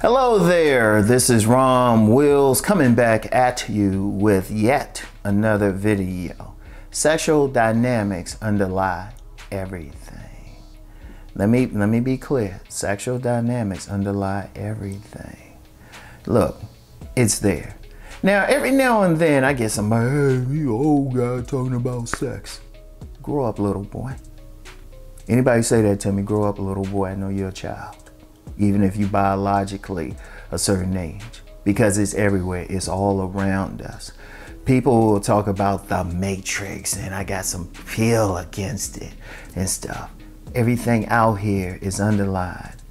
Hello there, this is Rom Wills coming back at you with yet another video. Sexual dynamics underlie everything. Let me be clear. Sexual dynamics underlie everything. Look, it's there. Now, every now and then I get somebody, hey, you old guy talking about sex. Grow up, little boy. Anybody say that to me, grow up, little boy, I know you're a child. Even if you biologically a certain age, because it's everywhere, it's all around us. People will talk about the Matrix and I got some pill against it and stuff. Everything out here is underlined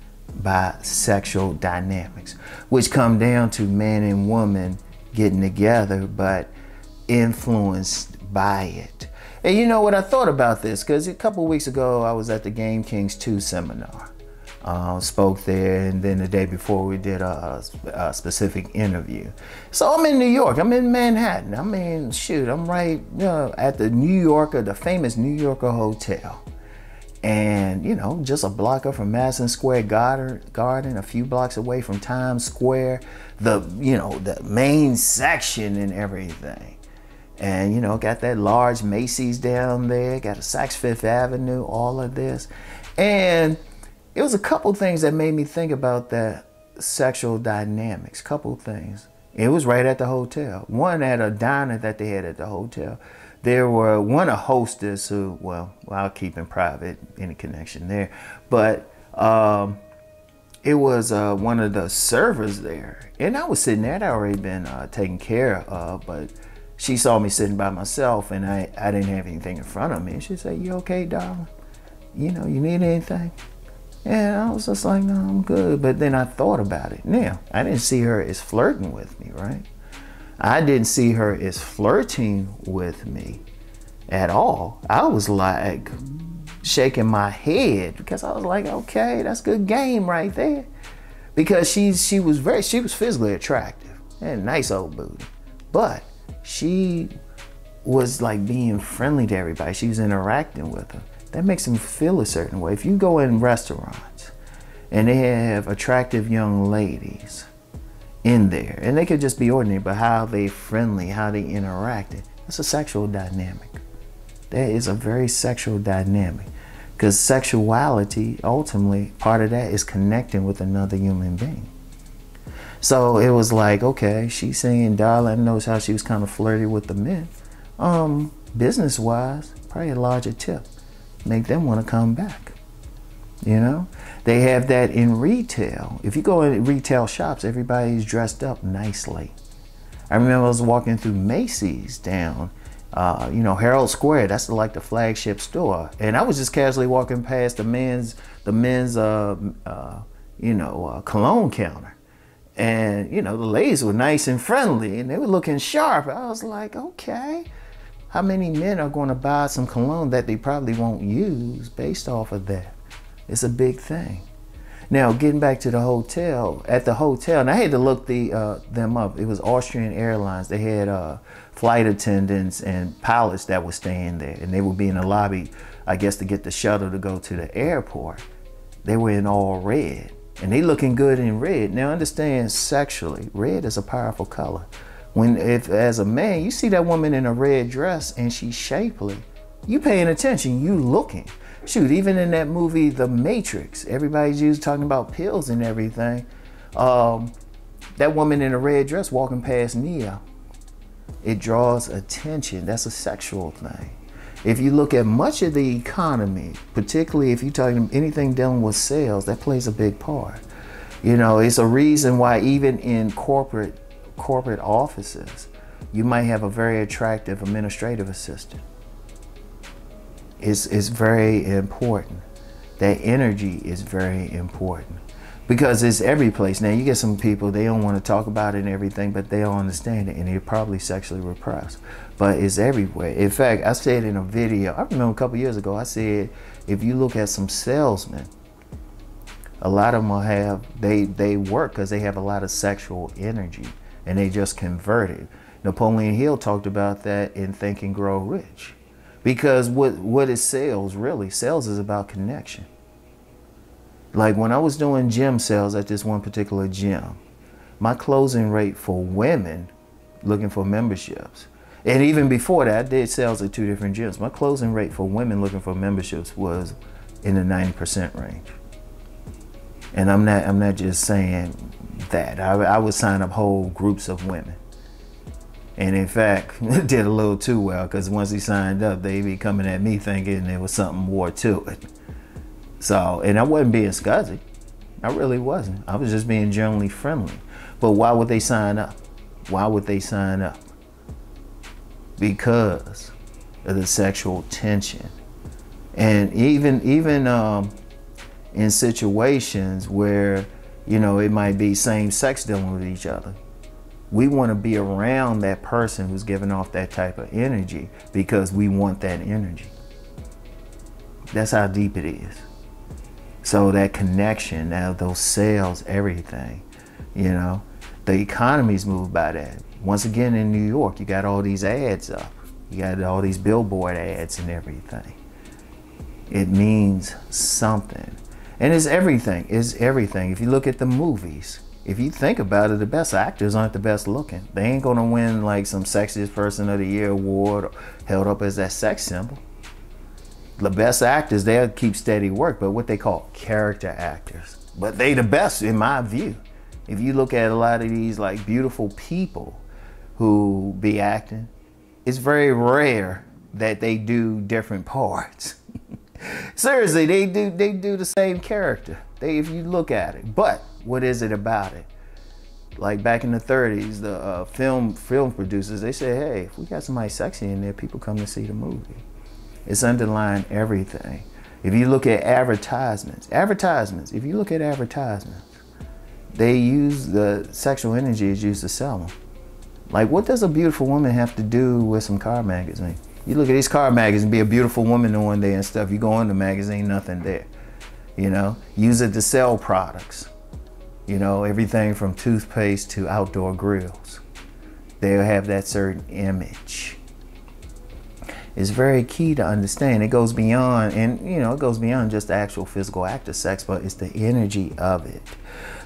by sexual dynamics, which come down to man and woman getting together, but influenced by it. And you know what, I thought about this because a couple weeks ago I was at the Game Kings 2 seminar. Spoke there, and then the day before we did a specific interview. So I'm in New York, I'm in Manhattan. I mean, shoot, I'm right at the New Yorker, the famous New Yorker hotel. And, you know, just a block up from Madison Square Garden, a few blocks away from Times Square, the main section and everything. And, you know, got that large Macy's down there, got a Saks Fifth Avenue, all of this. And it was a couple things that made me think about that sexual dynamics, couple things. It was right at the hotel. One, at a diner that they had at the hotel. There were a hostess who, well, I'll keep in private any connection there, but it was one of the servers there. And I was sitting there, I'd already been taken care of, but she saw me sitting by myself and I didn't have anything in front of me. And she said, "You okay, darling? You know, you need anything?" And I was just like, "No, I'm good." But then I thought about it. Now, I didn't see her as flirting with me, right? I didn't see her as flirting with me at all. I was like shaking my head because I was like, okay, that's good game right there. Because she was physically attractive and nice old booty. But she was like being friendly to everybody. She was interacting with them. That makes them feel a certain way. If you go in restaurants and they have attractive young ladies in there, and they could just be ordinary, but how they friendly, how they interacted, that's a sexual dynamic. That is a very sexual dynamic, because sexuality, ultimately, part of that is connecting with another human being. So it was like, okay, she's saying, darling, knows how she was kind of flirty with the men. Business-wise, probably a larger tip. Make them want to come back. You know, they have that in retail. If you go in retail shops, everybody's dressed up nicely. I remember I was walking through Macy's down, Herald Square. That's like the flagship store, and I was just casually walking past the men's cologne counter, and the ladies were nice and friendly, and they were looking sharp. I was like, okay. How many men are going to buy some cologne that they probably won't use based off of that? It's a big thing. Now, getting back to the hotel, at the hotel, and I had to look them up. It was Austrian Airlines. They had flight attendants and pilots that were staying there, and they would be in the lobby, I guess, to get the shuttle to go to the airport. They were in all red, and they looking good in red. Now, understand sexually, red is a powerful color. If as a man, you see that woman in a red dress and she's shapely, you paying attention, you looking. Shoot, even in that movie, The Matrix, everybody's used talking about pills and everything. That woman in a red dress walking past Neo, it draws attention. That's a sexual thing. If you look at much of the economy, particularly if you're talking anything dealing with sales, that plays a big part. It's a reason why even in corporate offices, you might have a very attractive administrative assistant. It's very important. That energy is very important because it's every place. Now, you get some people, they don't want to talk about it and everything, but they don't understand it, and they're probably sexually repressed. But it's everywhere. In fact, I said in a video, I remember a couple years ago, I said, if you look at some salesmen, a lot of them will have, they work because they have a lot of sexual energy. and they just converted. Napoleon Hill talked about that in Think and Grow Rich. Because what is sales really? Sales is about connection. Like when I was doing gym sales at this one particular gym, my closing rate for women looking for memberships, and even before that, I did sales at 2 different gyms. My closing rate for women looking for memberships was in the 90% range. And I'm not just saying that. I would sign up whole groups of women. And in fact, did a little too well, because once he signed up, they be coming at me thinking there was something more to it. So, and I wasn't being scuzzy. I really wasn't. I was just being generally friendly. But why would they sign up? Why would they sign up? Because of the sexual tension. And even in situations where, you know, it might be same sex dealing with each other, we want to be around that person who's giving off that type of energy because we want that energy. That's how deep it is. So that connection, now those sales, everything, you know, the economy's moved by that. Once again, in New York, you got all these ads up. You got all these billboard ads and everything. It means something. And it's everything. It's everything. If you look at the movies, if you think about it, the best actors aren't the best looking. They ain't gonna win like some Sexiest Person of the Year award or held up as that sex symbol. The best actors, they'll keep steady work, but what they call character actors. But they the best in my view. If you look at a lot of these like beautiful people who be acting, it's very rare that they do different parts. Seriously, they do the same character. If you look at it. But what is it about it? Like back in the 30s, the film producers, they said, hey, if we got somebody sexy in there, people come to see the movie. It's underlying everything. If you look at advertisements, if you look at advertisements, they use the sexual energy is used to sell them. Like, what does a beautiful woman have to do with some car magazine? You look at these car magazines, be a beautiful woman on one day and stuff. You go in the magazine, nothing there. You know, use it to sell products. You know, everything from toothpaste to outdoor grills. They'll have that certain image. It's very key to understand. It goes beyond, and you know, it goes beyond just the actual physical act of sex, but it's the energy of it.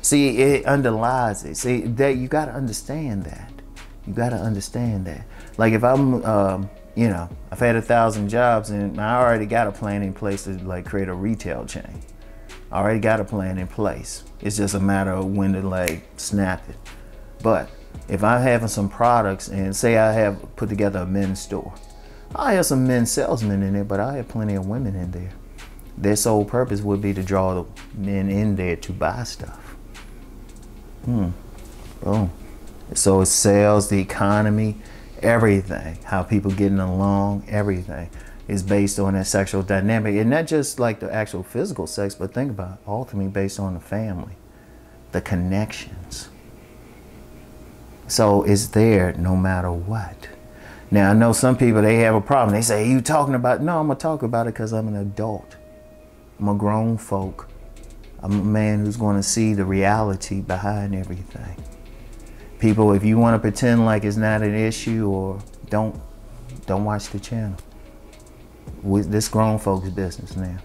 See, it underlies it. See, that you got to understand that. You got to understand that. Like if I'm, you know, I've had 1,000 jobs and I already got a plan in place to like create a retail chain. I already got a plan in place. It's just a matter of when to like snap it. But if I'm having some products and say I have put together a men's store, I have some men's salesmen in there, but I have plenty of women in there. Their sole purpose would be to draw the men in there to buy stuff. Boom. So it's sales, the economy, everything, how people getting along, everything is based on that sexual dynamic. And not just like the actual physical sex, but think about it, ultimately based on the family, the connections. So it's there no matter what. Now, I know some people, they have a problem. They say, you talking about, no, I'm gonna talk about it because I'm an adult. I'm a grown folk. I'm a man who's gonna see the reality behind everything. People, if you wanna pretend like it's not an issue, or don't watch the channel. This grown folks business now.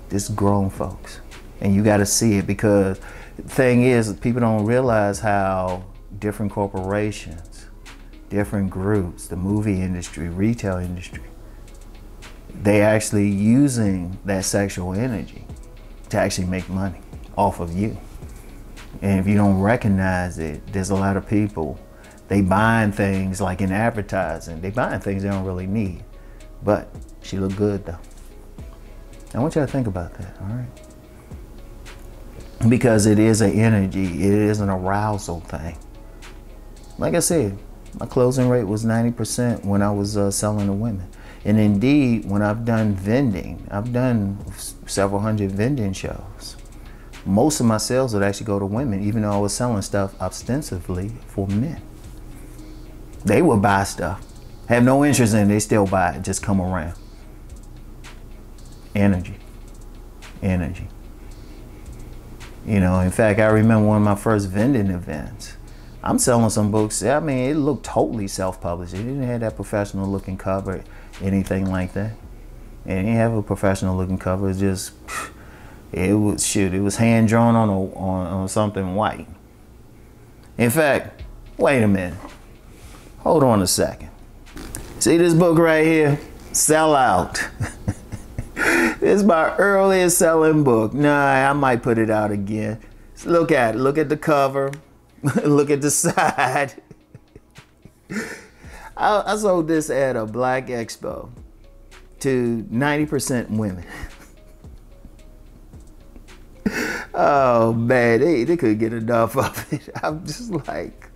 This grown folks. And you gotta see it, because the thing is, people don't realize how different corporations, different groups, the movie industry, retail industry, they actually using that sexual energy to actually make money off of you. And if you don't recognize it, there's a lot of people, they buying things like in advertising, they buying things they don't really need. But she look good though. I want you to think about that, all right? Because it is an energy, it is an arousal thing. Like I said, my closing rate was 90% when I was selling to women. And indeed, when I've done vending, I've done several hundred vending shows. Most of my sales would actually go to women, even though I was selling stuff ostensibly for men. They would buy stuff, have no interest in it, they still buy it, just come around. Energy, energy. You know, in fact, I remember one of my first vending events. I'm selling some books. I mean, it looked totally self-published. It didn't have that professional looking cover, anything like that. It didn't have a professional looking cover. It just, it was hand drawn on something white. In fact, wait a minute. Hold on a second. See this book right here? Sell Out. This is my earliest selling book. Nah, I might put it out again. Look at it. Look at the cover. Look at the side. I sold this at a Black Expo to 90% women. Oh man, they couldn't get enough of it. I'm just like,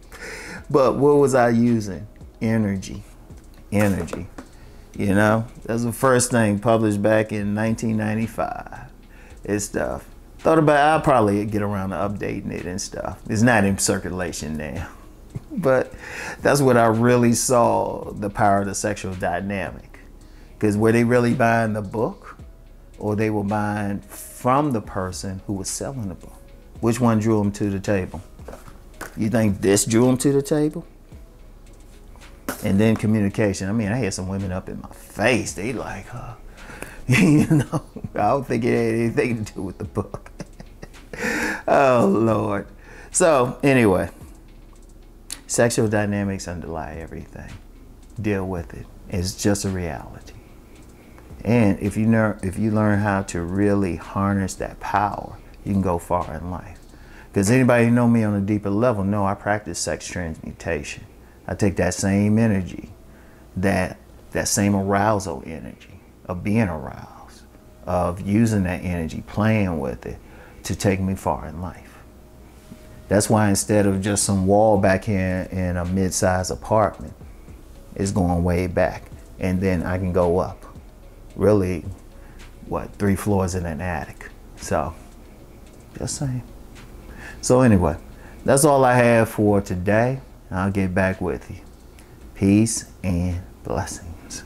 but what was I using? Energy. You know, that's the first thing published back in 1995. It's stuff. Thought about it, I'll probably get around to updating it and stuff. It's not in circulation now. But that's what I really saw, the power of the sexual dynamic. Because were they really buying the book, or they were buying from the person who was selling the book? Which one drew them to the table? You think this drew them to the table? And then communication. I mean, I had some women up in my face. They like, you know, I don't think it had anything to do with the book. Oh, Lord. So, anyway, sexual dynamics underlie everything. Deal with it. It's just a reality. And if you learn how to really harness that power, you can go far in life. Because anybody who know me on a deeper level know I practice sex transmutation. I take that same energy, that same arousal energy of being aroused, of using that energy, playing with it to take me far in life. That's why instead of just some wall back here in a mid-sized apartment, it's going way back. And then I can go up, really, 3 floors in an attic. So, just saying. So anyway, that's all I have for today. I'll get back with you. Peace and blessings.